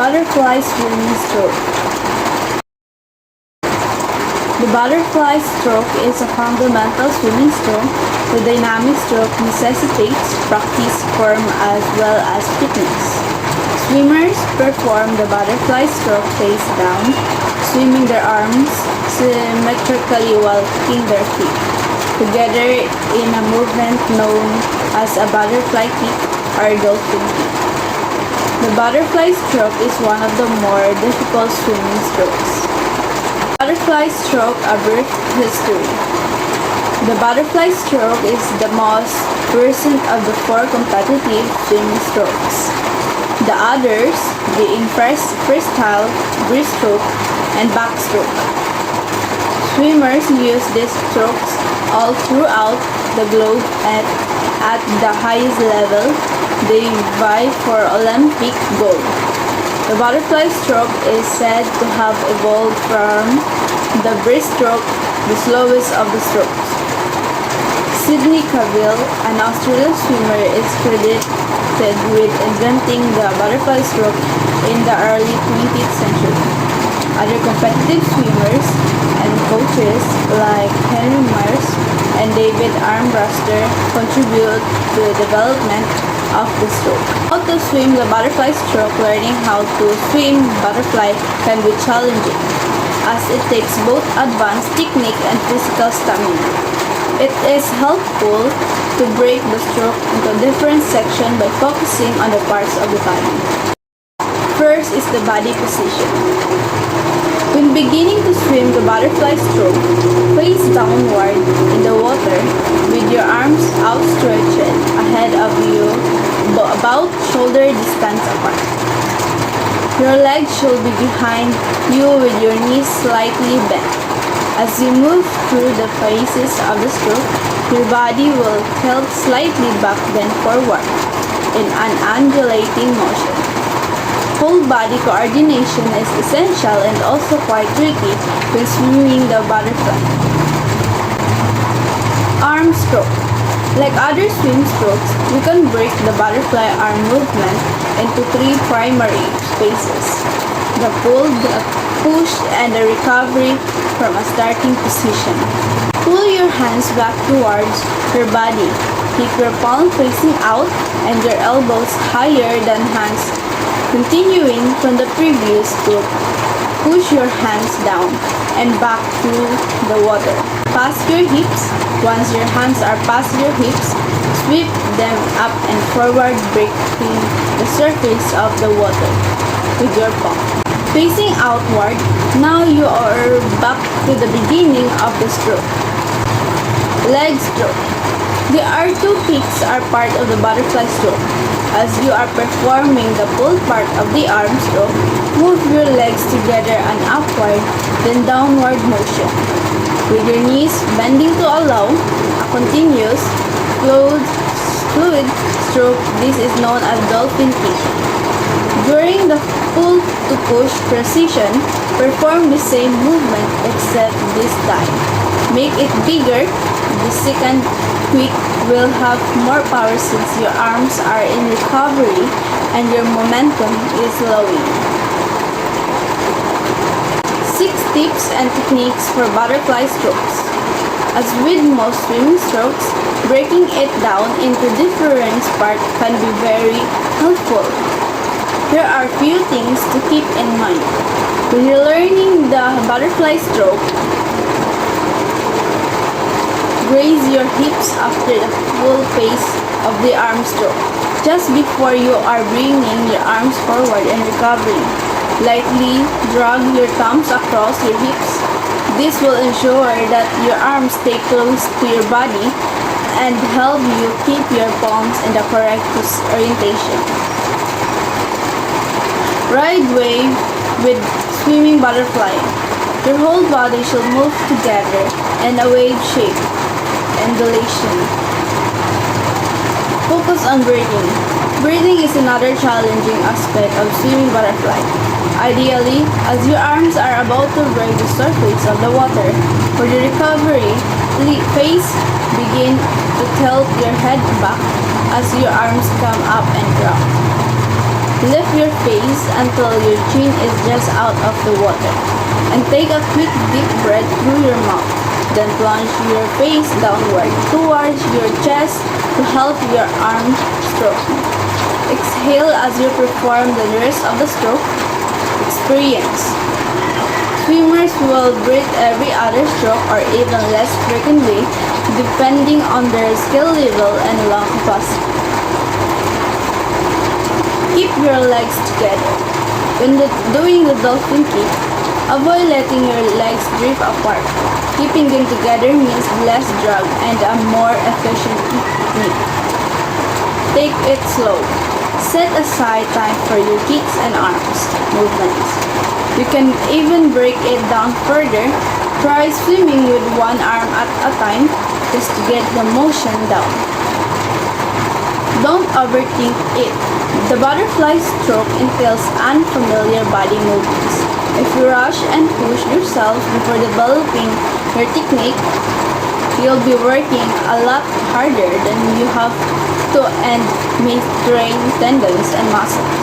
Butterfly swimming stroke. The butterfly stroke is a fundamental swimming stroke. The dynamic stroke necessitates practice, form, as well as fitness. Swimmers perform the butterfly stroke face down, swimming their arms symmetrically while kicking their feet together in a movement known as a butterfly kick or dolphin kick. The butterfly stroke is one of the more difficult swimming strokes. Butterfly stroke, a brief history. The butterfly stroke is the most recent of the four competitive swimming strokes. The others being freestyle, breaststroke, and backstroke. Swimmers use these strokes all throughout the globe and at the highest level, they vie for Olympic gold. The butterfly stroke is said to have evolved from the breaststroke, the slowest of the strokes. Sydney Cavill, an Australian swimmer, is credited with inventing the butterfly stroke in the early 20th century. Other competitive swimmers and coaches like Henry Myers and David Armbruster contribute to the development of the stroke. How to swim the butterfly stroke. Learning how to swim butterfly can be challenging, as it takes both advanced technique and physical stamina. It is helpful to break the stroke into different sections by focusing on the parts of the body. First is the body position. When beginning to swim the butterfly stroke, face downward in the water with your arms outstretched ahead of you, about shoulder distance apart. Your legs should be behind you with your knees slightly bent. As you move through the phases of the stroke, your body will tilt slightly back then forward in an undulating motion. Whole body coordination is essential and also quite tricky when swimming the butterfly. Arm stroke. Like other swim strokes, you can break the butterfly arm movement into three primary phases: the pull, the push, and the recovery from a starting position. Pull your hands back towards your body. Keep your palm facing out and your elbows higher than hands. Continuing from the previous group, push your hands down and back through the water. Pass your hips. Once your hands are past your hips, sweep them up and forward, breaking the surface of the water with your palm. Facing outward, now you are back to the beginning of the stroke. Leg stroke. The R2 kicks are part of the butterfly stroke. As you are performing the pull part of the arm stroke, move your legs together and upward, then downward motion, with your knees bending to allow a continuous fluid stroke. This is known as dolphin kick. During the pull to push transition, perform the same movement except this time. Make it bigger. The second quick will have more power since your arms are in recovery and your momentum is slowing. 6 tips and techniques for butterfly strokes. As with most swimming strokes, breaking it down into different parts can be very helpful. There are few things to keep in mind when you're learning the butterfly stroke. Raise your hips after the full phase of the arm stroke, just before you are bringing your arms forward and recovering. Lightly drag your thumbs across your hips. This will ensure that your arms stay close to your body and help you keep your palms in the correct orientation. Ride wave with swimming butterfly. Your whole body should move together in a wave shape. Undulation. Focus on breathing. Breathing is another challenging aspect of swimming butterfly. Ideally, as your arms are about to break the surface of the water, for the recovery phase, begin to tilt your head back as your arms come up and drop. Lift your face until your chin is just out of the water, and take a quick deep breath through your mouth. Then plunge your face downward towards your chest to help your arm stroke. Exhale as you perform the rest of the stroke. Experience. Swimmers will breathe every other stroke or even less frequently, depending on their skill level and lung capacity. Keep your legs together. When doing the dolphin kick, avoid letting your legs drift apart. Keeping them together means less drag and a more efficient technique. Take it slow. Set aside time for your kicks and arms movements. You can even break it down further. Try swimming with one arm at a time just to get the motion down. Don't overthink it. The butterfly stroke entails unfamiliar body movements. If you rush and push yourself before developing your technique, you'll be working a lot harder than you have to and may strain tendons and muscles.